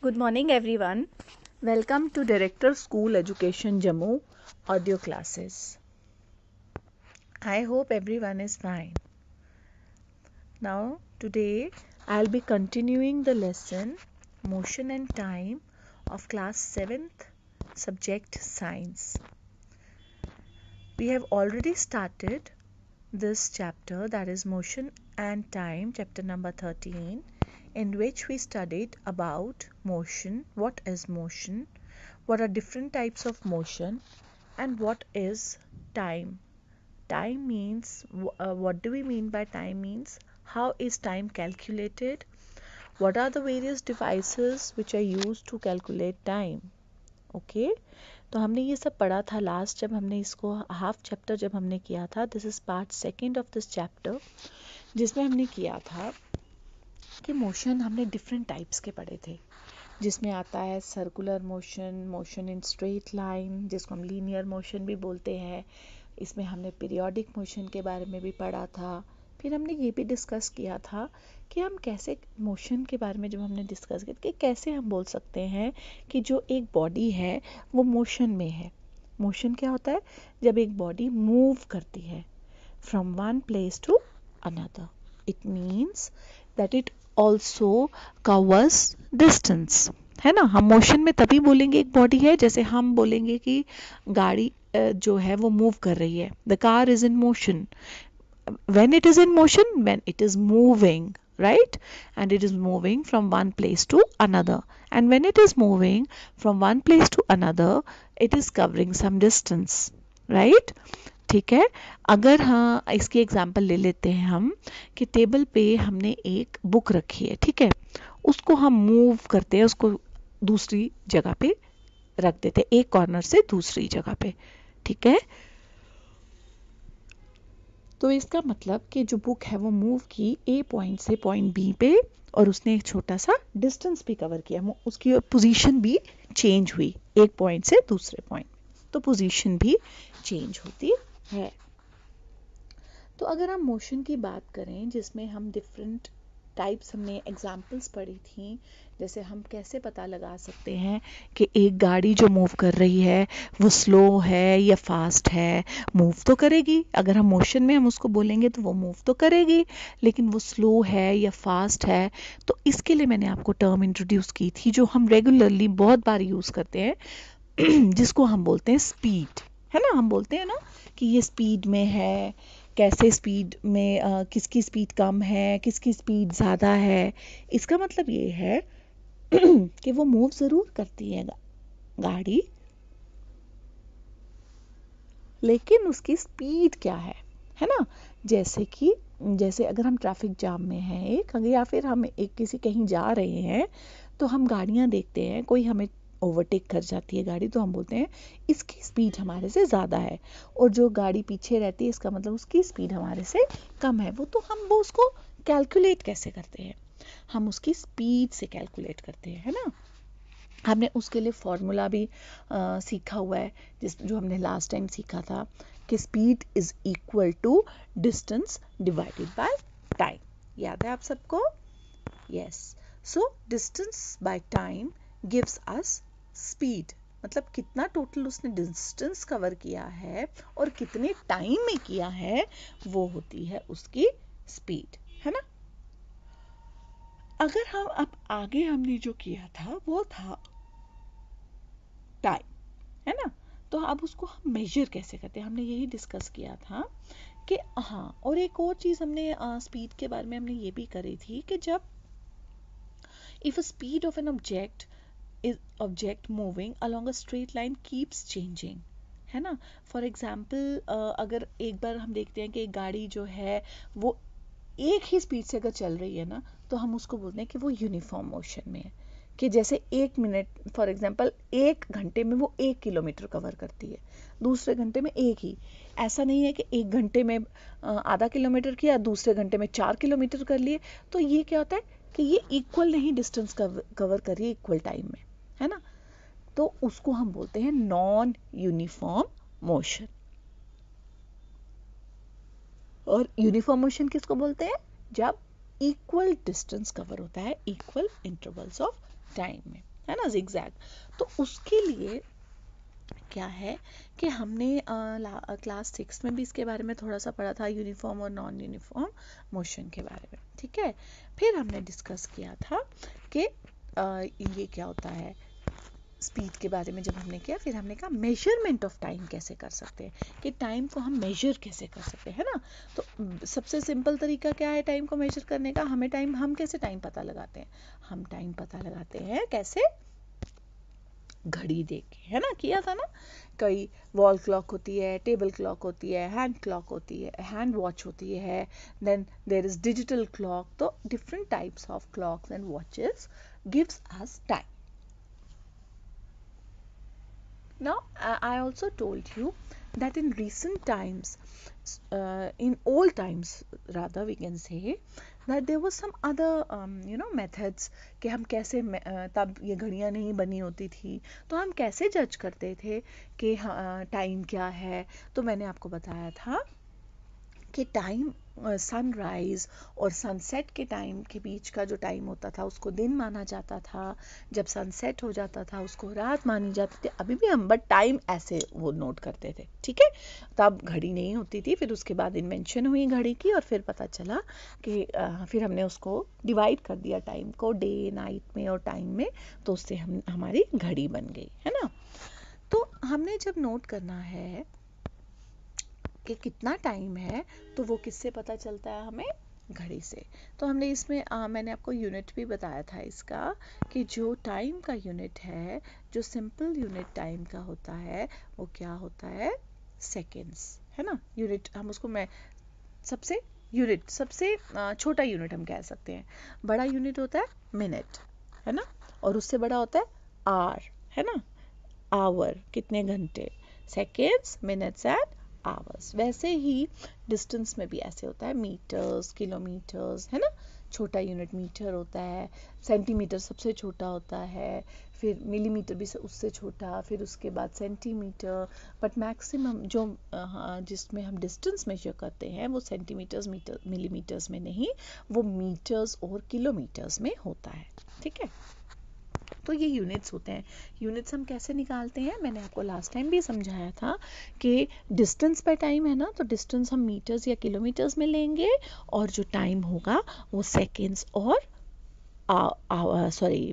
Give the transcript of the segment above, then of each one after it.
Good morning everyone. Welcome to Director School Education Jammu audio classes. I hope everyone is fine. Now today I'll be continuing the lesson Motion and Time of class 7th subject Science. We have already started this chapter, that is Motion and Time, chapter number 13, in which we studied about motion, what is motion, what are different types of motion, and what is time. Time means, what do we mean by time means, how is time calculated, what are the various devices which are used to calculate time. Okay तो हमने ये सब पढ़ा था last जब हमने इसको half chapter जब हमने किया था. This is part second of this chapter, जिसमें हमने किया था कि मोशन हमने डिफरेंट टाइप्स के पढ़े थे, जिसमें आता है circular motion, motion in straight line, जिसको हम लीनियर मोशन भी बोलते हैं. इसमें हमने पीरियोडिक मोशन के बारे में भी पढ़ा था. फिर हमने ये भी डिस्कस किया था कि हम कैसे मोशन के बारे में जब हमने डिस्कस किया कि कैसे हम बोल सकते हैं कि जो एक बॉडी है वो मोशन में है. मोशन क्या होता है? जब एक बॉडी मूव करती है from one place to another. It means that it also covers distance, है ना. हम मोशन में तभी बोलेंगे एक बॉडी है जैसे हम बोलेंगे कि गाड़ी जो है वो मूव कर रही है. The car is in motion. When it is in motion, when it is moving, right, and it is moving from one place to another, and when it is moving from one place to another, it is covering some distance, right. ठीक है. अगर हाँ इसकी example ले लेते हैं हम कि टेबल पे हमने एक बुक रखी है, ठीक है, उसको हम मूव करते हैं, उसको दूसरी जगह पे रख देते हैं, एक कॉर्नर से दूसरी जगह पे, ठीक है. तो इसका मतलब कि जो बुक है वो मूव की ए पॉइंट से पॉइंट बी पे, और उसने एक छोटा सा डिस्टेंस भी कवर किया, उसकी पोजीशन भी चेंज हुई एक पॉइंट से दूसरे पॉइंट, तो पोजीशन भी चेंज होती है. तो अगर हम मोशन की बात करें जिसमें हम डिफरेंट टाइप्स हमने एग्जाम्पल्स पढ़ी थी, जैसे हम कैसे पता लगा सकते हैं कि एक गाड़ी जो मूव कर रही है वो स्लो है या फास्ट है. मूव तो करेगी, अगर हम मोशन में हम उसको बोलेंगे तो वो मूव तो करेगी, लेकिन वो स्लो है या फास्ट है. तो इसके लिए मैंने आपको टर्म इंट्रोड्यूस की थी जो हम रेगुलरली बहुत बार यूज़ करते हैं जिसको हम बोलते हैं स्पीड, है ना. हम बोलते हैं ना कि ये स्पीड में है, कैसे स्पीड में किसकी स्पीड कम है, किसकी स्पीड ज़्यादा है. इसका मतलब ये है कि वो मूव ज़रूर करती है गाड़ी, लेकिन उसकी स्पीड क्या है ना. जैसे अगर हम ट्रैफिक जाम में हैं एक, या फिर हम एक किसी कहीं जा रहे हैं तो हम गाड़ियाँ देखते हैं, कोई हमें ओवरटेक कर जाती है गाड़ी, तो हम बोलते हैं इसकी स्पीड हमारे से ज़्यादा है, और जो गाड़ी पीछे रहती है इसका मतलब उसकी स्पीड हमारे से कम है. वो उसको कैलकुलेट कैसे करते हैं? हम उसकी स्पीड से कैलकुलेट करते हैं, है ना. हमने उसके लिए फॉर्मूला भी सीखा हुआ है, जो हमने लास्ट टाइम सीखा था कि speed is equal to distance divided by time. याद है आप सबको? Yes. So distance by time gives us speed. मतलब कितना टोटल उसने डिस्टेंस कवर किया है और कितने टाइम में किया है, वो होती है उसकी स्पीड, है ना. अगर हम अब आगे हमने जो किया था वो था टाइम, है ना. तो अब उसको हम मेजर कैसे करते हैं, हमने यही डिस्कस किया था कि हाँ. और एक और चीज़ हमने स्पीड के बारे में हमने ये भी करी थी कि जब if a speed of an object moving along a straight line keeps changing, है ना. फॉर एग्जाम्पल अगर एक बार हम देखते हैं कि एक गाड़ी जो है वो एक ही स्पीड से अगर चल रही है ना, तो हम उसको बोलते हैं कि वो यूनिफॉर्म मोशन में है. कि जैसे एक मिनट, फॉर एग्जांपल 1 घंटे में वो 1 किलोमीटर कवर करती है, दूसरे घंटे में एक ही. ऐसा नहीं है कि 1 घंटे में आधा किलोमीटर किया, दूसरे घंटे में 4 किलोमीटर कर लिए. तो ये क्या होता है कि ये इक्वल नहीं डिस्टेंस कवर कर रही है इक्वल टाइम में, है ना. तो उसको हम बोलते हैं नॉन यूनिफॉर्म मोशन. और यूनिफॉर्म मोशन किसको बोलते हैं? जब इक्वल डिस्टेंस कवर होता है इक्वल इंटरवल्स ऑफ टाइम में. है ना, जिगजैग। तो उसके लिए क्या है कि हमने क्लास 6 में भी इसके बारे में थोड़ा सा पढ़ा था, यूनिफॉर्म और नॉन यूनिफॉर्म मोशन के बारे में, ठीक है। फिर हमने डिस्कस किया था कि ये क्या होता है, स्पीड के बारे में जब हमने किया, फिर हमने कहा मेजरमेंट ऑफ टाइम कैसे कर सकते हैं, कि टाइम को हम मेजर कैसे कर सकते हैं, है ना। तो सबसे सिंपल तरीका क्या है टाइम को मेजर करने का, हम कैसे टाइम पता लगाते हैं, हम टाइम पता लगाते हैं कैसे, घड़ी देख के, है ना, किया था ना। कई वॉल क्लॉक होती है, टेबल क्लॉक होती है, हैंड क्लॉक होती है, हैंड वॉच होती है, then there is digital clock. तो different types of clocks and watches gives us time. Now, I also told you that in recent times, in old times rather, we can say that there was some other methods कि हम कैसे तब ये घड़ियाँ नहीं बनी होती थी, तो हम कैसे जज करते थे कि टाइम क्या है। तो मैंने आपको बताया था कि टाइम सनराइज और सनसेट के टाइम के बीच का जो टाइम होता था उसको दिन माना जाता था, जब सनसेट हो जाता था उसको रात मानी जाती थी। अभी भी हम बट टाइम ऐसे वो नोट करते थे, ठीक है। तब घड़ी नहीं होती थी, फिर उसके बाद इन्वेंशन हुई घड़ी की, और फिर पता चला कि फिर हमने उसको डिवाइड कर दिया टाइम को डे नाइट में और टाइम में, तो उससे हमारी घड़ी बन गई, है ना। तो हमने जब नोट करना है कि कितना टाइम है, तो वो किससे पता चलता है हमें, घड़ी से। तो हमने इसमें मैंने आपको यूनिट भी बताया था इसका, कि जो टाइम का यूनिट है, जो सिंपल यूनिट टाइम का होता है, वो क्या होता है, सेकेंड्स, है ना। यूनिट हम उसको मैं सबसे सबसे छोटा यूनिट हम कह सकते हैं। बड़ा यूनिट होता है मिनट, है ना, और उससे बड़ा होता है आवर, है ना, आवर कितने घंटे, सेकेंड्स, मिनट्स एंड आवर्स। वैसे ही डिस्टेंस में भी ऐसे होता है, मीटर्स, किलोमीटर्स, है ना, छोटा यूनिट मीटर होता है, सेंटीमीटर सबसे छोटा होता है, फिर मिलीमीटर भी उससे छोटा, फिर उसके बाद सेंटीमीटर। बट मैक्सिमम जो जिसमें हम डिस्टेंस मेजर करते हैं वो सेंटीमीटर्स, मीटर, मिलीमीटर्स में नहीं, वो मीटर्स और किलोमीटर्स में होता है, ठीक है। तो ये यूनिट्स होते हैं। यूनिट्स हम कैसे निकालते हैं, मैंने आपको लास्ट टाइम भी समझाया था कि डिस्टेंस पे टाइम है ना, तो डिस्टेंस हम मीटर्स या किलोमीटर्स में लेंगे, और जो टाइम होगा वो सेकेंड्स और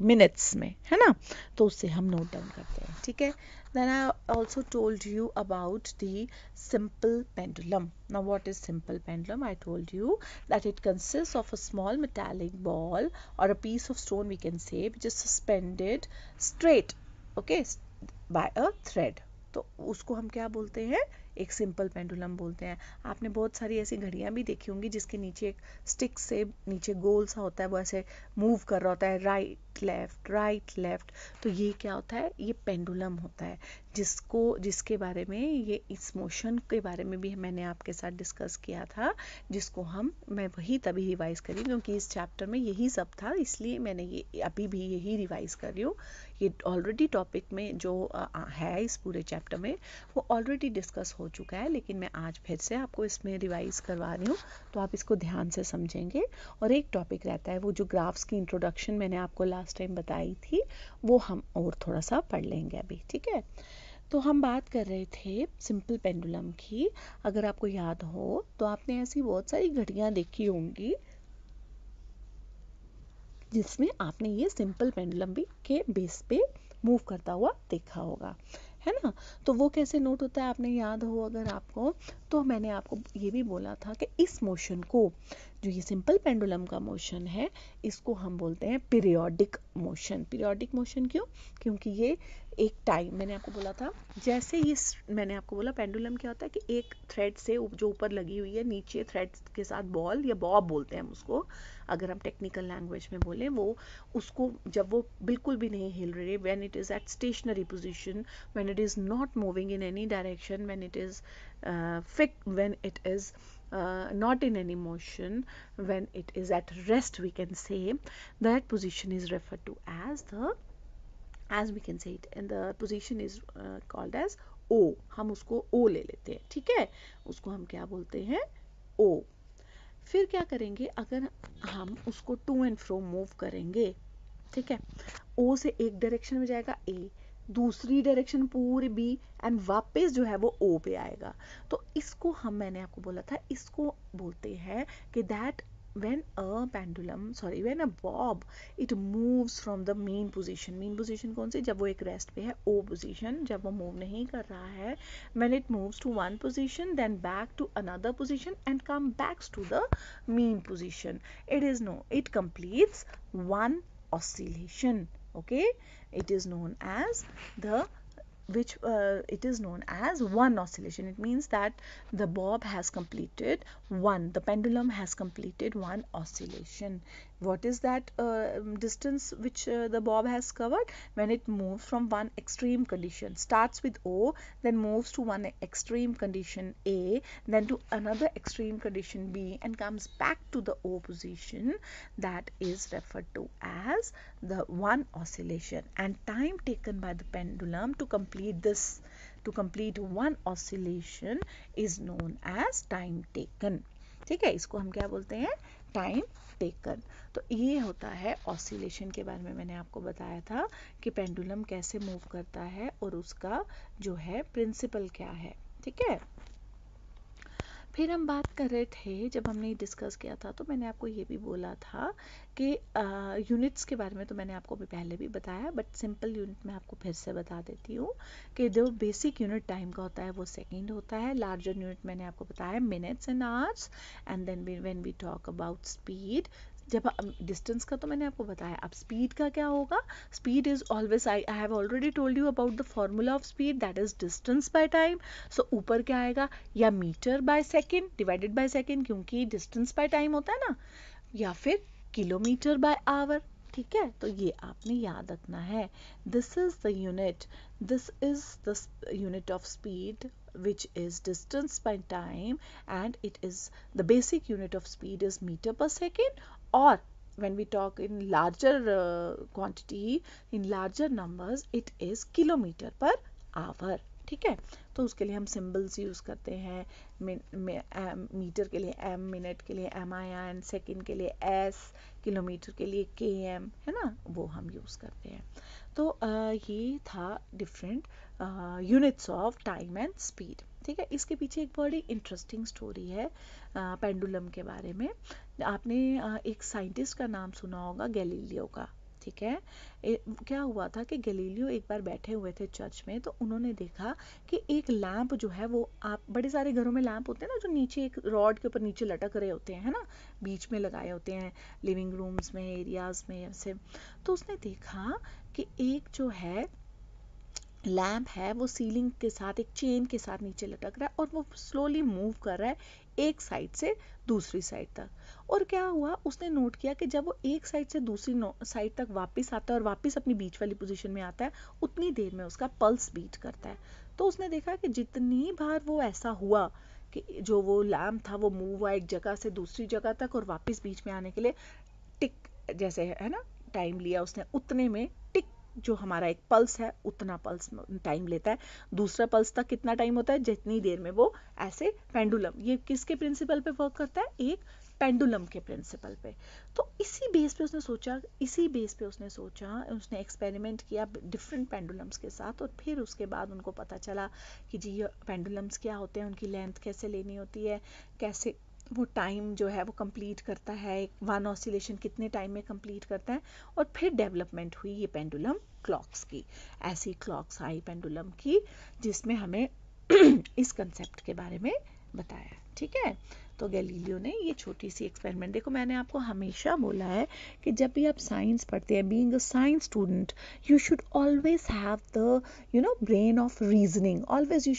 मिनट्स में, है ना। तो उससे हम नोट डाउन करते हैं, ठीक है। Then I also told you about the simple pendulum. Now what is simple pendulum? I told you that it consists of a small metallic ball or a piece of stone, we can say, which is suspended straight, okay, by a thread. तो उसको हम क्या बोलते हैं, एक simple pendulum बोलते हैं। आपने बहुत सारी ऐसी घड़ियां भी देखी होंगी जिसके नीचे एक स्टिक से नीचे गोल सा होता है, वो ऐसे मूव कर रहा होता है, राइट लेफ्ट राइट लेफ्ट। तो ये क्या होता है, ये पेंडुलम होता है, जिसके बारे में, ये इस मोशन के बारे में भी मैंने आपके साथ डिस्कस किया था, जिसको मैं वही तभी रिवाइज करी क्योंकि इस चैप्टर में यही सब था, इसलिए मैंने ये अभी भी यही रिवाइज कर रही हूँ। ये ऑलरेडी टॉपिक में जो है इस पूरे चैप्टर में, वो ऑलरेडी डिस्कस हो चुका है, लेकिन मैं आज फिर से आपको इसमें रिवाइज करवा रही हूँ, तो आप इसको ध्यान से समझेंगे। और एक टॉपिक रहता है, वो जो ग्राफ्स की इंट्रोडक्शन मैंने आपको लास्ट टाइम बताई थी, वो हम और थोड़ा सा पढ़ लेंगे अभी, ठीक है। तो हम बात कर रहे थे सिंपल पेंडुलम की। अगर आपको याद हो तो आपने ऐसी बहुत सारी घड़ियां देखी होंगी जिसमें आपने ये सिंपल पेंडुलम भी के बेस पे मूव करता हुआ देखा होगा, है ना। तो वो कैसे नोट होता है, आपने याद हो अगर आपको, तो मैंने आपको ये भी बोला था कि इस मोशन को, जो ये सिंपल पेंडुलम का मोशन है, इसको हम बोलते हैं पीरियोडिक मोशन। पीरियोडिक मोशन क्यों, क्योंकि ये एक टाइम, मैंने आपको बोला था, जैसे ये मैंने आपको बोला पेंडुलम क्या होता है कि एक थ्रेड से जो ऊपर लगी हुई है, नीचे थ्रेड के साथ बॉल या बॉब बोलते हैं हम उसको, अगर हम टेक्निकल लैंग्वेज में बोले, वो उसको जब वो बिल्कुल भी नहीं हिल रही, when it is at stationary position, when it is not moving in any direction, when it is when it is not in any motion, when it is at rest, we can say that position is referred to as we can say it, and the position is called as O. हम उसको O ले लेते हैं, ठीक है, उसको हम क्या बोलते हैं, O। फिर क्या करेंगे, अगर हम उसको टू एंड फ्रो मूव करेंगे, ठीक है, ओ से एक डायरेक्शन में जाएगा ए, दूसरी डायरेक्शन पूरी बी, एंड वापस जो है वो ओ पे आएगा। तो इसको मैंने आपको बोला था, इसको बोलते हैं कि that when a bob, it moves from the mean position कौन सी, जब वो एक रेस्ट पे है, o position, जब वो मूव नहीं कर रहा है, when it moves to one position then back to another position and come back to the mean position, it completes one oscillation. Okay, it is known as one oscillation. It means that the pendulum has completed one oscillation. What is that distance which the bob has covered? When it moves from one extreme condition, starts with O, then moves to one extreme condition A, then to another extreme condition B, and comes back to the O position, that is referred to as the one oscillation. And time taken by the pendulum to complete one oscillation is known as time taken. ठीक है, इसको हम क्या बोलते हैं, time taken. तो ये होता है ऑसिलेशन के बारे में। मैंने आपको बताया था कि पेंडुलम कैसे मूव करता है और उसका जो है प्रिंसिपल क्या है। ठीक है, फिर हम बात कर रहे थे, जब हमने डिस्कस किया था तो मैंने आपको ये भी बोला था कि यूनिट्स के बारे में तो मैंने आपको भी पहले भी बताया, बट सिंपल यूनिट में आपको फिर से बता देती हूँ कि जो बेसिक यूनिट टाइम का होता है वो सेकंड होता है। लार्जर यूनिट मैंने आपको बताया minutes and hours, and then when we talk about speed, जब डिस्टेंस का तो मैंने आपको बताया, अब स्पीड का क्या होगा, speed is always, I have already told you about the formula of speed, that is distance by time. So ऊपर क्या आएगा, या metre by second divided by second, क्योंकि डिस्टेंस बाय टाइम होता है ना, या फिर किलोमीटर बाय आवर। ठीक है, तो ये आपने याद रखना है। This is the unit of speed which is distance by time, and it is the basic unit of speed is meter per second, or when we talk in larger quantity, in larger numbers, it is kilometer per hour. ठीक है, तो उसके लिए हम symbols use करते हैं, metre के लिए एम, मिनट के लिए MIN, सेकंड के लिए S, किलोमीटर के लिए KM, है ना, वो हम यूज करते हैं। तो ये था different units of time and speed. ठीक है, इसके पीछे एक बड़ी इंटरेस्टिंग स्टोरी है पेंडुलम के बारे में। आपने एक साइंटिस्ट का नाम सुना होगा, गैलीलियो का। ठीक है, क्या हुआ था कि गैलीलियो एक बार बैठे हुए थे चर्च में, तो उन्होंने देखा कि एक लैंप जो है वो, आप बड़े सारे घरों में लैंप होते हैं ना, जो नीचे एक रॉड के ऊपर नीचे लटक रहे होते हैं, है ना, बीच में लगाए होते हैं लिविंग रूम्स में, एरियाज में ऐसे। तो उसने देखा कि एक जो है लैंप है वो सीलिंग के साथ एक चेन के साथ नीचे लटक रहा है, और वो स्लोली मूव कर रहा है एक साइड से दूसरी साइड तक। और क्या हुआ, उसने नोट किया कि जब वो एक साइड से दूसरी साइड तक वापस आता है और वापस अपनी बीच वाली पोजीशन में आता है, उतनी देर में उसका पल्स बीट करता है। तो उसने देखा कि जितनी बार वो ऐसा हुआ कि जो वो लैंप था वो मूव हुआ एक जगह से दूसरी जगह तक और वापस बीच में आने के लिए टिक जैसे है ना टाइम लिया उसने, उतने में टिक जो हमारा एक पल्स है उतना पल्स टाइम लेता है। दूसरा पल्स तक कितना टाइम होता है, जितनी देर में वो ऐसे पेंडुलम, ये किसके प्रिंसिपल पे वर्क करता है, एक पेंडुलम के प्रिंसिपल पे। तो इसी बेस पे उसने सोचा, उसने एक्सपेरिमेंट किया डिफरेंट पेंडुलम्स के साथ, और फिर उसके बाद उनको पता चला कि जी ये पेंडुलम्स क्या होते हैं, उनकी लेंथ कैसे लेनी होती है, कैसे वो टाइम जो है वो कंप्लीट करता है, वन ऑसिलेशन कितने टाइम में कंप्लीट करता है। और फिर डेवलपमेंट हुई ये पेंडुलम क्लॉक्स की। ऐसी क्लॉक्स आई पेंडुलम की जिसमें हमें इस कंसेप्ट के बारे में बताया। ठीक है, तो गैलीलियो ने ये छोटी सी एक्सपेरिमेंट, देखो मैंने आपको हमेशा बोला है कि जब भी आप साइंस पढ़ते हैं, being a science student, you should always have the brain of reasoning, always you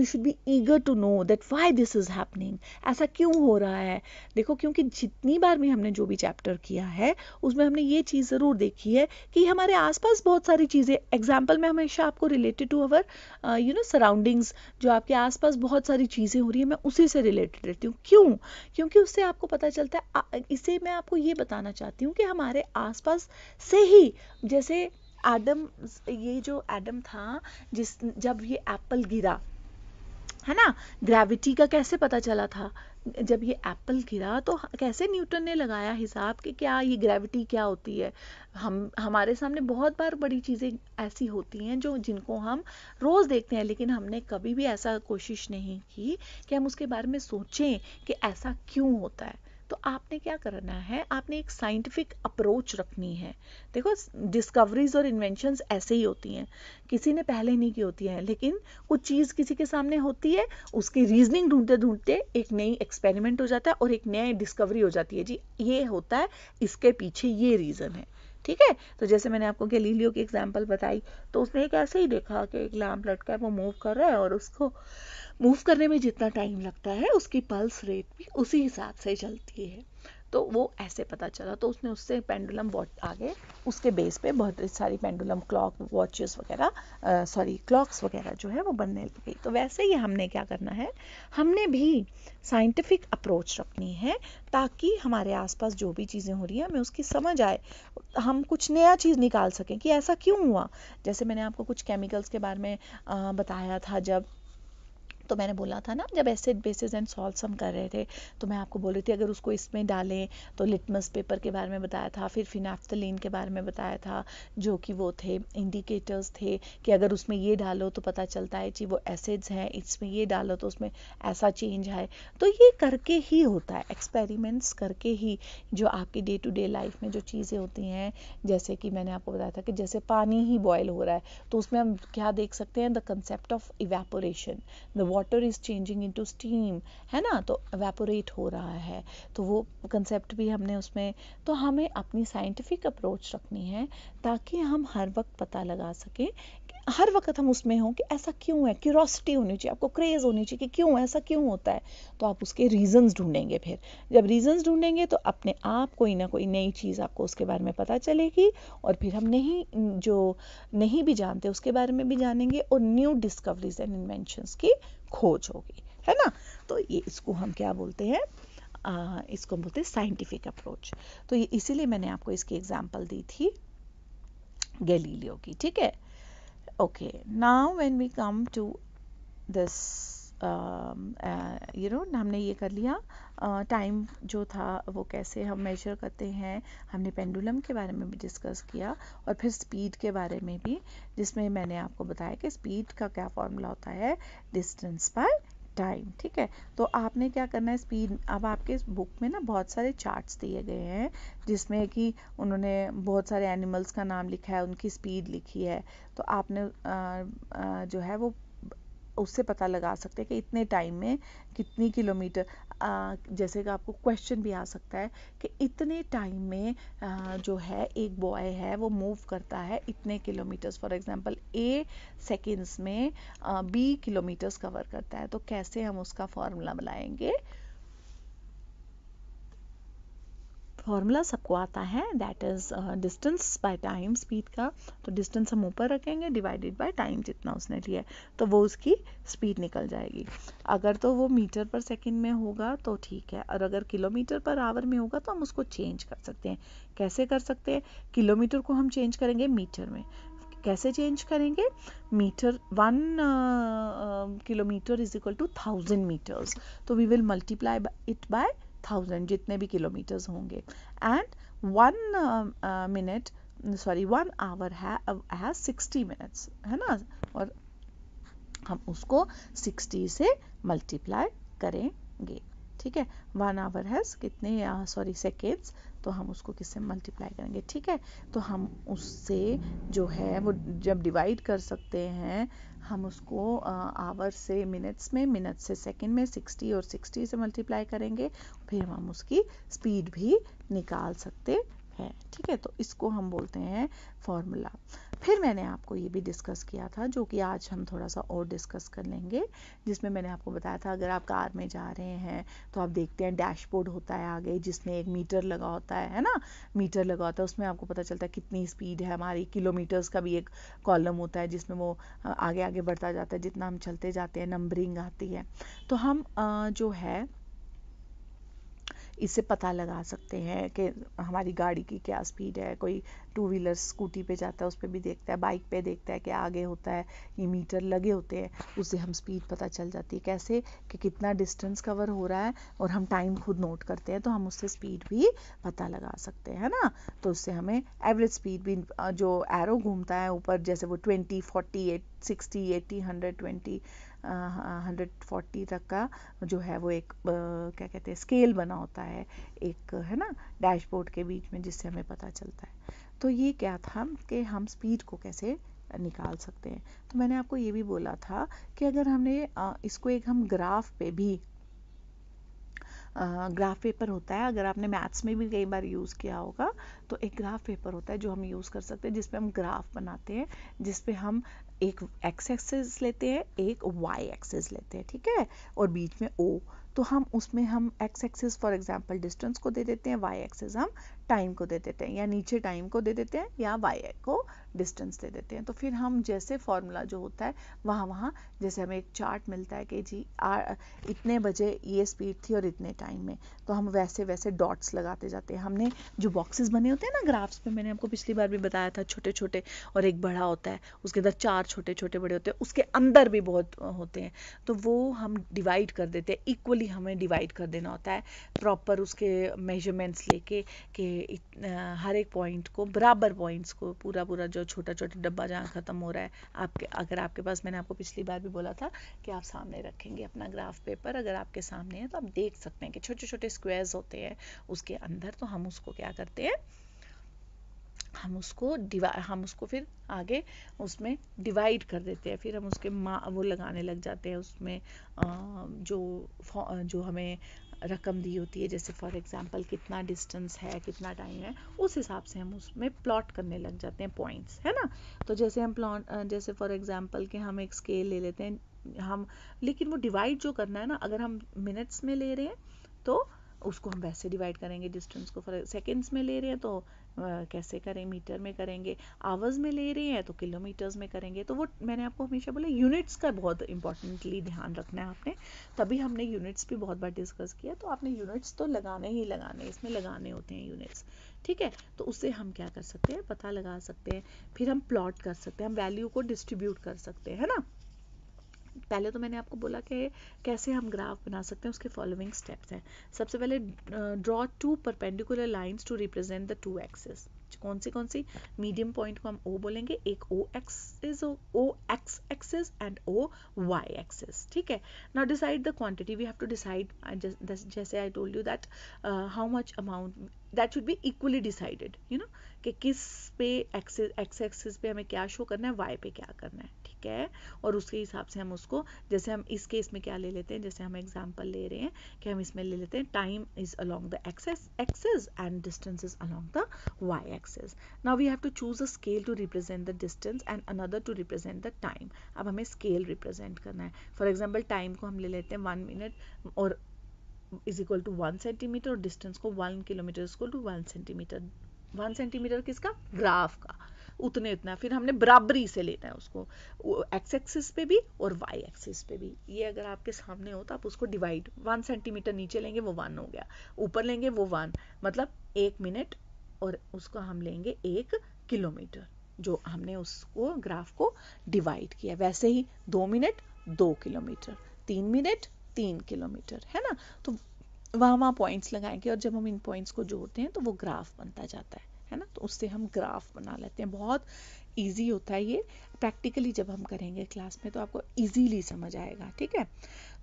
should be eager to know that why this is happening, ऐसा क्यों हो रहा है। देखो, क्योंकि जितनी बार भी हमने जो भी चैप्टर किया है उसमें हमने ये चीज़ ज़रूर देखी है कि हमारे आसपास बहुत सारी चीज़ें, एग्जाम्पल में हमेशा आपको रिलेटेड टू अवर सराउंडिंग्स, जो आपके आसपास बहुत सारी चीज़ें हो रही है, मैं उसी से रिलेटेड रहती हूँ। क्यों? क्योंकि उससे आपको पता चलता है, इसे मैं आपको ये बताना चाहती हूँ कि हमारे आसपास से ही, जैसे एडम, ये जो एडम था, जब ये एप्पल गिरा, है ना। ग्रेविटी का कैसे पता चला था, जब ये एप्पल गिरा तो कैसे न्यूटन ने लगाया हिसाब कि क्या ये ग्रेविटी क्या होती है। हमारे सामने बहुत बार बड़ी चीज़ें ऐसी होती हैं जो जिनको हम रोज़ देखते हैं, लेकिन हमने कभी भी ऐसा कोशिश नहीं की कि हम उसके बारे में सोचें कि ऐसा क्यों होता है। तो आपने क्या करना है, आपने एक साइंटिफिक अप्रोच रखनी है। देखो, डिस्कवरीज और इन्वेंशंस ऐसे ही होती हैं, किसी ने पहले नहीं की होती है, लेकिन कुछ चीज़ किसी के सामने होती है, उसकी रीजनिंग ढूंढते ढूंढते एक नई एक्सपेरिमेंट हो जाता है और एक नई डिस्कवरी हो जाती है, जी ये होता है, इसके पीछे ये रीज़न है। ठीक है, तो जैसे मैंने आपको गैलीलियो की एग्जांपल बताई, तो उसने एक ऐसे ही देखा कि एक लैंप लटका है, वो मूव कर रहा है और उसको मूव करने में जितना टाइम लगता है उसकी पल्स रेट भी उसी हिसाब से चलती है। तो वो ऐसे पता चला, तो उसने उससे पेंडुलम आगे उसके बेस पे बहुत सारी पेंडुलम क्लॉक वॉचेस वगैरह क्लॉक्स वगैरह जो है वो बनने लगी। तो वैसे ही हमने क्या करना है, हमने भी साइंटिफिक अप्रोच रखनी है ताकि हमारे आसपास जो भी चीज़ें हो रही हैं हमें उसकी समझ आए, हम कुछ नया चीज़ निकाल सकें कि ऐसा क्यों हुआ। जैसे मैंने आपको कुछ केमिकल्स के बारे में बताया था, जब तो मैंने बोला था ना, जब एसिड बेसिस एंड सॉल्ट्स हम कर रहे थे, तो मैं आपको बोल रही थी अगर उसको इसमें डालें, तो लिटमस पेपर के बारे में बताया था, फिर फिनाफ्थलीन के बारे में बताया था, जो कि वो थे इंडिकेटर्स थे कि अगर उसमें ये डालो तो पता चलता है कि वो एसिड्स हैं, इसमें ये डालो तो उसमें ऐसा चेंज है। तो ये करके ही होता है, एक्सपेरिमेंट्स करके ही जो आपकी डे टू डे लाइफ में जो चीज़ें होती हैं, जैसे कि मैंने आपको बताया था कि जैसे पानी ही बॉयल हो रहा है, तो उसमें हम क्या देख सकते हैं, the concept of evaporation, the water is changing into steam, है ना, तो एवेपोरेट हो रहा है, तो वो कंसेप्ट भी हमने उसमें। तो हमें अपनी साइंटिफिक अप्रोच रखनी है ताकि हम हर वक्त पता लगा सकें, हर वक्त हम उसमें हों कि ऐसा क्यों है, क्यूरोसिटी होनी चाहिए आपको, क्रेज होनी चाहिए कि क्यों ऐसा क्यों होता है। तो आप उसके रीजंस ढूंढेंगे, फिर जब रीजंस ढूंढेंगे तो अपने आप कोई ना कोई नई चीज़ आपको उसके बारे में पता चलेगी, और फिर हम जो नहीं भी जानते उसके बारे में भी जानेंगे, और न्यू डिस्कवरीज एंड इन्वेंशंस की खोज होगी, है ना। तो ये इसको हम क्या बोलते हैं, इसको बोलते हैं साइंटिफिक अप्रोच। तो ये इसीलिए मैंने आपको इसकी एग्जांपल दी थी गैलीलियो की, ठीक है। Okay, now when we come to this, हमने ये कर लिया, टाइम जो था वो कैसे हम मेजर करते हैं, हमने पेंडुलम के बारे में भी डिस्कस किया, और फिर स्पीड के बारे में भी, जिसमें मैंने आपको बताया कि स्पीड का क्या फॉर्मूला होता है, डिस्टेंस बाय टाइम, ठीक है। तो आपने क्या करना है, स्पीड, अब आपके बुक में ना बहुत सारे चार्ट्स दिए गए हैं, जिसमें कि उन्होंने बहुत सारे एनिमल्स का नाम लिखा है, उनकी स्पीड लिखी है, तो आपने जो है वो उससे पता लगा सकते हैं कि इतने टाइम में कितनी किलोमीटर, जैसे कि आपको क्वेश्चन भी आ सकता है कि इतने टाइम में जो है एक बॉय है वो मूव करता है इतने kilometres, for example A seconds में बी किलोमीटर्स कवर करता है, तो कैसे हम उसका फॉर्मूला बनाएंगे। फॉर्मूला सबको आता है, that is distance by time, speed का। तो डिस्टेंस हम ऊपर रखेंगे डिवाइडेड बाय टाइम, जितना उसने लिया है, तो वो उसकी स्पीड निकल जाएगी। अगर तो वो मीटर पर सेकंड में होगा तो ठीक है, और अगर किलोमीटर पर आवर में होगा तो हम उसको चेंज कर सकते हैं। कैसे कर सकते हैं, किलोमीटर को हम चेंज करेंगे मीटर में। कैसे चेंज करेंगे, metre, 1 kilometre is equal to 1000 metres, तो we will multiply it by 1000, जितने भी किलोमीटर्स होंगे, एंड 1 आवर हैज 60 मिनट्स, है ना, और हम उसको 60 से मल्टीप्लाई करेंगे, ठीक है। 1 आवर हैज कितने, सेकेंड्स, तो हम उसको किससे मल्टीप्लाई करेंगे, ठीक है। तो हम उससे जो है वो जब डिवाइड कर सकते हैं, हम उसको आवर से मिनट्स में, मिनट से सेकंड में, 60 और 60 से मल्टीप्लाई करेंगे, फिर हम उसकी स्पीड भी निकाल सकते हैं, ठीक है। तो इसको हम बोलते हैं फॉर्मूला। फिर मैंने आपको ये भी डिस्कस किया था, जो कि आज हम थोड़ा सा और डिस्कस कर लेंगे, जिसमें मैंने आपको बताया था अगर आप कार में जा रहे हैं तो आप देखते हैं डैशबोर्ड होता है आगे, जिसमें एक मीटर लगा होता है ना, मीटर लगा होता है, उसमें आपको पता चलता है कितनी स्पीड है हमारी, किलोमीटर्स का भी एक कॉलम होता है जिसमें वो आगे आगे बढ़ता जाता है, जितना हम चलते जाते हैं नंबरिंग आती है। तो हम जो है इससे पता लगा सकते हैं कि हमारी गाड़ी की क्या स्पीड है। कोई टू व्हीलर स्कूटी पे जाता है उस पर भी देखता है, बाइक पे देखता है कि आगे होता है, ये मीटर लगे होते हैं, उससे हम स्पीड पता चल जाती है। कैसे कि कितना डिस्टेंस कवर हो रहा है, और हम टाइम खुद नोट करते हैं तो हम उससे स्पीड भी पता लगा सकते हैं, है ना। तो उससे हमें एवरेज स्पीड भी, जो एरो घूमता है ऊपर, जैसे वो 20, 40, 60, 80, 120, 140 तक का जो है वो एक क्या कहते हैं स्केल बना होता है एक, है ना, डैशबोर्ड के बीच में, जिससे हमें पता चलता है। तो ये क्या था कि हम स्पीड को कैसे निकाल सकते हैं। तो मैंने आपको ये भी बोला था कि अगर हमने इसको एक हम ग्राफ पे भी, ग्राफ पेपर होता है, अगर आपने मैथ्स में भी कई बार यूज़ किया होगा, तो एक ग्राफ पेपर होता है जो हम यूज़ कर सकते हैं, जिसपे हम ग्राफ बनाते हैं, जिसपे हम एक एक्स एक्सिस लेते हैं, एक वाई एक्सिस लेते हैं, ठीक है, और बीच में ओ। तो हम उसमें हम x axis for example distance को दे देते हैं, वाई एक्सिस हम टाइम को दे देते हैं, या नीचे टाइम को दे देते हैं या वाई को डिस्टेंस दे देते हैं। तो फिर हम जैसे फॉर्मूला जो होता है वहाँ जैसे हमें एक चार्ट मिलता है कि जी इतने बजे ये स्पीड थी और इतने टाइम में, तो हम वैसे वैसे डॉट्स लगाते जाते हैं। हमने जो बॉक्सेस बने होते हैं ना ग्राफ्स पे, मैंने आपको पिछली बार भी बताया था, छोटे छोटे, और एक बड़ा होता है, उसके अंदर 4 छोटे छोटे बड़े होते हैं, उसके अंदर भी बहुत होते हैं, तो वो हम डिवाइड कर देते हैं, इक्वली हमें डिवाइड कर देना होता है, प्रॉपर उसके मेजरमेंट्स लेके कि हर एक पॉइंट को, बराबर पॉइंट्स को, पूरा पूरा जो छोटा छोटा डब्बा जहाँ ख़त्म हो रहा है, आपके अगर आपके पास, मैंने आपको पिछली बार भी बोला था कि आप सामने रखेंगे अपना ग्राफ पेपर, अगर आपके सामने है तो आप देख सकते हैं कि छोटे छोटे स्क्वायर्स होते हैं उसके अंदर। तो हम उसको क्या करते हैं, हम उसको फिर आगे उसमें डिवाइड कर देते हैं, फिर हम उसके वो लगाने लग जाते हैं उसमें जो हमें रकम दी होती है, जैसे फॉर एग्जांपल कितना डिस्टेंस है, कितना टाइम है, उस हिसाब से हम उसमें प्लॉट करने लग जाते हैं पॉइंट्स, है ना। तो जैसे हम जैसे फॉर एग्जांपल कि हम एक स्केल ले लेते हैं हम, लेकिन वो डिवाइड जो करना है ना, अगर हम मिनट्स में ले रहे हैं तो उसको हम वैसे डिवाइड करेंगे, डिस्टेंस को फॉर सेकेंड्स में ले रहे हैं तो कैसे करें, मीटर में करेंगे, आवर्स में ले रहे हैं तो किलोमीटर्स में करेंगे। तो वो मैंने आपको हमेशा बोला, यूनिट्स का बहुत इंपॉर्टेंटली ध्यान रखना है आपने, तभी हमने यूनिट्स भी बहुत बार डिस्कस किया। तो आपने यूनिट्स तो लगाने ही लगाने, इसमें लगाने होते हैं यूनिट्स, ठीक है। तो उससे हम क्या कर सकते हैं, पता लगा सकते हैं, फिर हम प्लॉट कर सकते हैं, हम वैल्यू को डिस्ट्रीब्यूट कर सकते हैं, है ना। पहले तो मैंने आपको बोला कि कैसे हम ग्राफ बना सकते हैं, उसके फॉलोइंग स्टेप्स हैं। सबसे पहले draw 2 perpendicular lines to represent the 2 axis. कौन सी मीडियम पॉइंट को हम ओ बोलेंगे, एक O X axis and O Y axis, ठीक है। Now decide the quantity, we have to decide, जैसे I told you that how much amount, that should be equally decided, you know, कि किस पे एक्स एक्सिस पे हमें क्या show करना है, वाई पे क्या करना है, ठीक है। और उसके हिसाब से हम उसको, जैसे हम इस केस में क्या ले लेते हैं, जैसे हम एग्जांपल ले रहे हैं कि हम इसमें ले लेते हैं time is along the axis and distance is along the Y axis. Now we have to choose a scale to represent the distance and another to represent the time. अब हमें स्केल रिप्रेजेंट करना है, for example time को हम ले लेते हैं 1 minute और इज इक्वल टू 1 सेंटीमीटर, और डिस्टेंस को 1 kilometre is equal to 1 centimetre. 1 centimetre किसका, ग्राफ का, उतने इतना, फिर हमने बराबरी से लेना है उसको, एक्स एक्सिस पे भी और वाई एक्सिस पे भी। ये अगर आपके सामने हो तो आप उसको डिवाइड, 1 सेंटीमीटर नीचे लेंगे वो 1 हो गया, ऊपर लेंगे वो 1, मतलब 1 मिनट, और उसको हम लेंगे 1 किलोमीटर, जो हमने उसको ग्राफ को डिवाइड किया। वैसे ही 2 मिनट 2 किलोमीटर, 3 मिनट 3 किलोमीटर, है ना। तो वहाँ पॉइंट्स लगाएंगे, और जब हम इन पॉइंट्स को जोड़ते हैं तो वो ग्राफ बनता जाता है ना। तो उससे हम ग्राफ बना लेते हैं। बहुत इजी होता है ये, प्रैक्टिकली जब हम करेंगे क्लास में तो आपको इजीली समझ आएगा, ठीक है।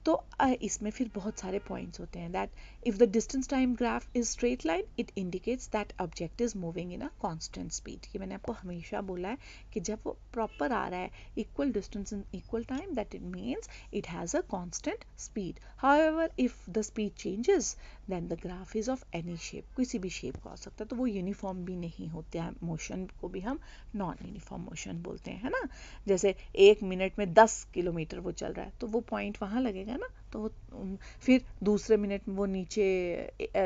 तो इसमें फिर बहुत सारे पॉइंट्स होते हैं, that if the distance time graph is straight line it indicates that object is moving in a constant speed. ये मैंने आपको हमेशा बोला है कि जब वो प्रॉपर आ रहा है, equal distance in equal time, that it means it has a constant speed. However if the speed changes then the graph is of any shape, किसी भी शेप का हो सकता है, तो वो यूनिफॉर्म भी नहीं होते हैं। मोशन को भी हम नॉन यूनिफॉर्म मोशन बोलते हैं, है ना। जैसे 1 मिनट में 10 किलोमीटर वो चल रहा है, तो वो पॉइंट वहाँ लगेगा ना, तो वो फिर दूसरे मिनट में वो नीचे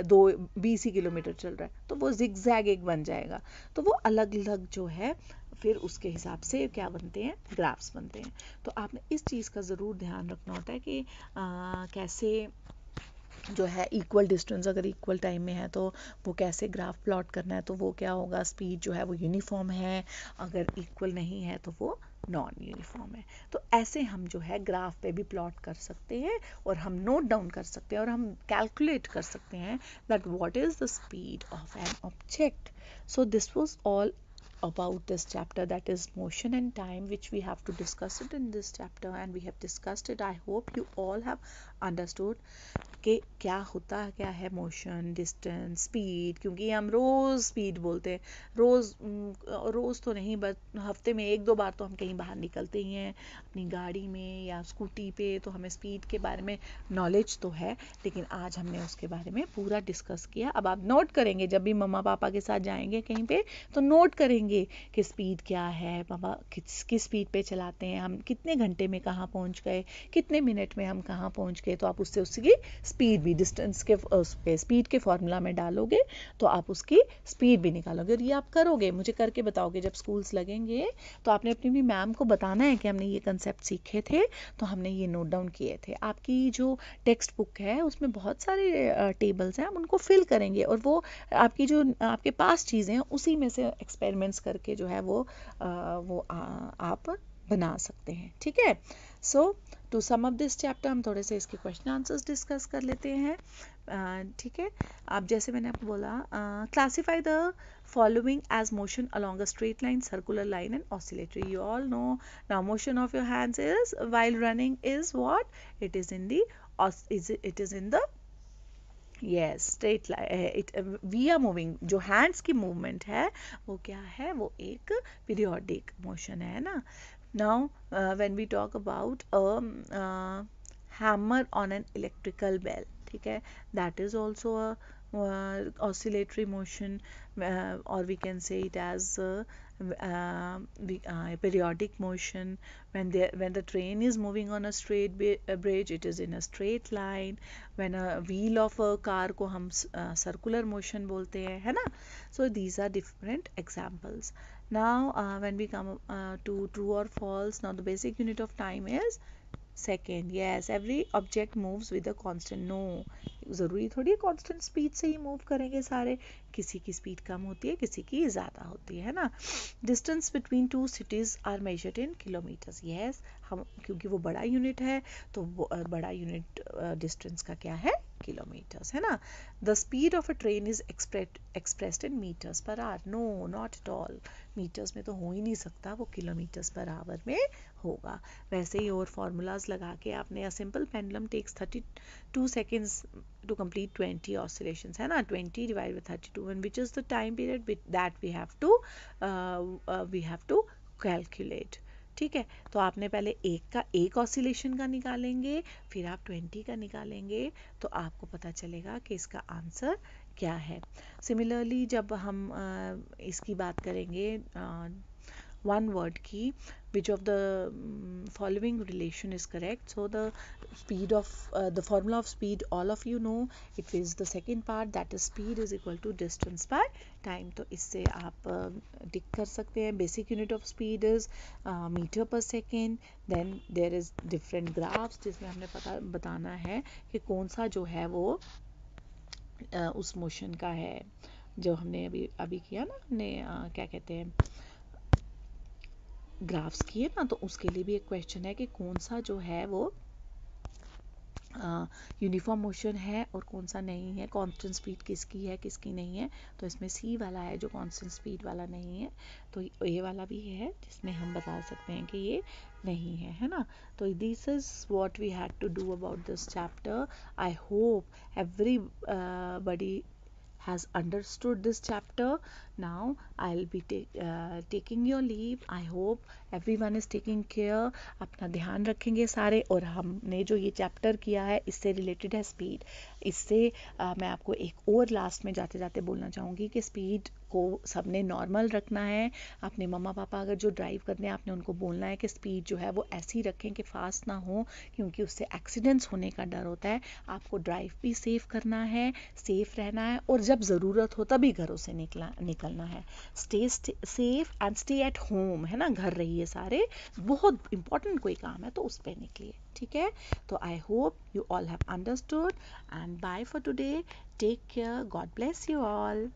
20 किलोमीटर चल रहा है, तो वो जिगजैग एक बन जाएगा। तो वो अलग अलग जो है फिर उसके हिसाब से क्या बनते हैं, ग्राफ्स बनते हैं। तो आपने इस चीज़ का ज़रूर ध्यान रखना होता है कि कैसे जो है इक्वल डिस्टेंस, अगर इक्वल टाइम में है तो वो कैसे ग्राफ प्लॉट करना है, तो वो क्या होगा, स्पीड जो है वो यूनिफॉर्म है, अगर इक्वल नहीं है तो वो नॉन यूनिफॉर्म है। तो ऐसे हम जो है ग्राफ पे भी प्लॉट कर सकते हैं और हम नोट डाउन कर सकते हैं और हम कैलकुलेट कर सकते हैं that what is the speed of an object. So this was all about this chapter, that is motion and time, which we have to discuss it in this chapter, and we have discussed it. I hope you all have understood कि क्या होता क्या है motion, distance, speed, क्योंकि हम रोज़ speed बोलते हैं, रोज़ तो नहीं बट हफ्ते में एक दो बार तो हम कहीं बाहर निकलते ही हैं अपनी गाड़ी में या स्कूटी पे, तो हमें स्पीड के बारे में नॉलेज तो है, लेकिन आज हमने उसके बारे में पूरा डिस्कस किया। अब आप नोट करेंगे, जब भी मम्मा पापा के साथ जाएंगे कहीं पे तो नोट करेंगे कि स्पीड क्या है, पापा किस स्पीड पे चलाते हैं, हम कितने घंटे में कहाँ पहुँच गए, कितने मिनट में हम कहाँ पहुँच गए, तो आप उससे उसकी स्पीड भी डिस्टेंस के उस पे स्पीड के फॉर्मूला में डालोगे तो आप उसकी स्पीड भी निकालोगे। और ये आप करोगे, मुझे करके बताओगे, जब स्कूल्स लगेंगे तो आपने अपनी भी मैम को बताना है कि हमने ये कंसेप्ट सीखे थे, तो हमने ये नोट डाउन किए थे। आपकी जो टेक्स्ट बुक है उसमें बहुत सारे टेबल्स हैं, आप उनको फिल करेंगे और वो आपकी जो आपके पास चीज़ें हैं उसी में से एक्सपेरिमेंट्स करके जो है वो आप बना सकते हैं। ठीक है, so to sum up this chapter हम थोड़े से इसके क्वेश्चन आंसर्स डिस्कस कर लेते हैं। ठीक है, आप जैसे मैंने आपको बोला, classify the following as motion along a straight line, circular line and oscillatory. You all know now motion of your hands is while running is what? It is in the yes straight line. We are moving, जो hands की movement है वो क्या है, वो एक periodic motion है ना। Now when we talk about a hammer on an electrical bell, ठीक है, that is also a oscillatory motion, or we can say it as periodic motion. When the train is moving on a straight bridge, it is in a straight line. When a wheel of a car को हम circular motion बोलते हैं, है ना। So these are different examples. Now when we come to true or false, now the basic unit of time is second. Yes, every object moves with a constant. No, ज़रूरी थोड़ी है constant speed से ही move करेंगे सारे, किसी की speed कम होती है, किसी की ज़्यादा होती है ना। Distance between two cities are measured in kilometres. Yes, हम क्योंकि वो बड़ा यूनिट है तो वो बड़ा यूनिट डिस्टेंस का क्या है, किलोमीटर्स, है ना। The speed of a train is expressed in metres per hour. No, not at all, metres में तो हो ही नहीं सकता, वो किलोमीटर्स पर आवर में होगा। वैसे ही और फार्मूलाज लगा के आपने, a simple pendulum takes 32 seconds to complete 20 oscillations, है ना। 20 divided by 32, and which is the time period that we have to calculate। ठीक है, तो आपने पहले एक ऑसिलेशन का निकालेंगे, फिर आप 20 का निकालेंगे, तो आपको पता चलेगा कि इसका आंसर क्या है। सिमिलरली जब हम इसकी बात करेंगे वन वर्ड की, which of the following relation is correct? So the speed of the formula of speed, all of you know, it is the second part, that is speed is equal to distance by time. तो इससे आप टिक कर सकते हैं। basic unit of speed is meter per second. then there is different graphs जिसमें हमने बताना है कि कौन सा जो है वो उस मोशन का है, जो हमने अभी किया ना, हमने क्या कहते हैं, ग्राफ्स किए ना, तो उसके लिए भी एक क्वेश्चन है कि कौन सा जो है वो यूनिफॉर्म मोशन है और कौन सा नहीं है, कांस्टेंट स्पीड किसकी है किसकी नहीं है। तो इसमें सी वाला है जो कांस्टेंट स्पीड वाला नहीं है, तो ये वाला भी है जिसमें हम बता सकते हैं कि ये नहीं है ना। तो this is what we had to do about this chapter. I hope everybody has understood this chapter. Now I'll be taking your leave. I hope everyone is taking care. अपना ध्यान रखेंगे सारे। और हमने जो ये चैप्टर किया है इससे रिलेटेड है स्पीड। इससे मैं आपको एक और लास्ट में जाते जाते बोलना चाहूँगी कि स्पीड को सबने नॉर्मल रखना है। अपने मम्मा पापा अगर जो ड्राइव करते हैं, आपने उनको बोलना है कि स्पीड जो है वो ऐसी रखें कि फास्ट ना हो, क्योंकि उससे एक्सीडेंट्स होने का डर होता है। आपको ड्राइव भी सेफ करना है, सेफ रहना है, और जब ज़रूरत हो तभी घरों से निकलना निकलना है। Stay safe and stay at home, है ना, घर रहिए सारे, बहुत इंपॉर्टेंट कोई काम है तो उस पर निकलिए, ठीक है। तो I hope you all have understood and bye for today, take care, God bless you all.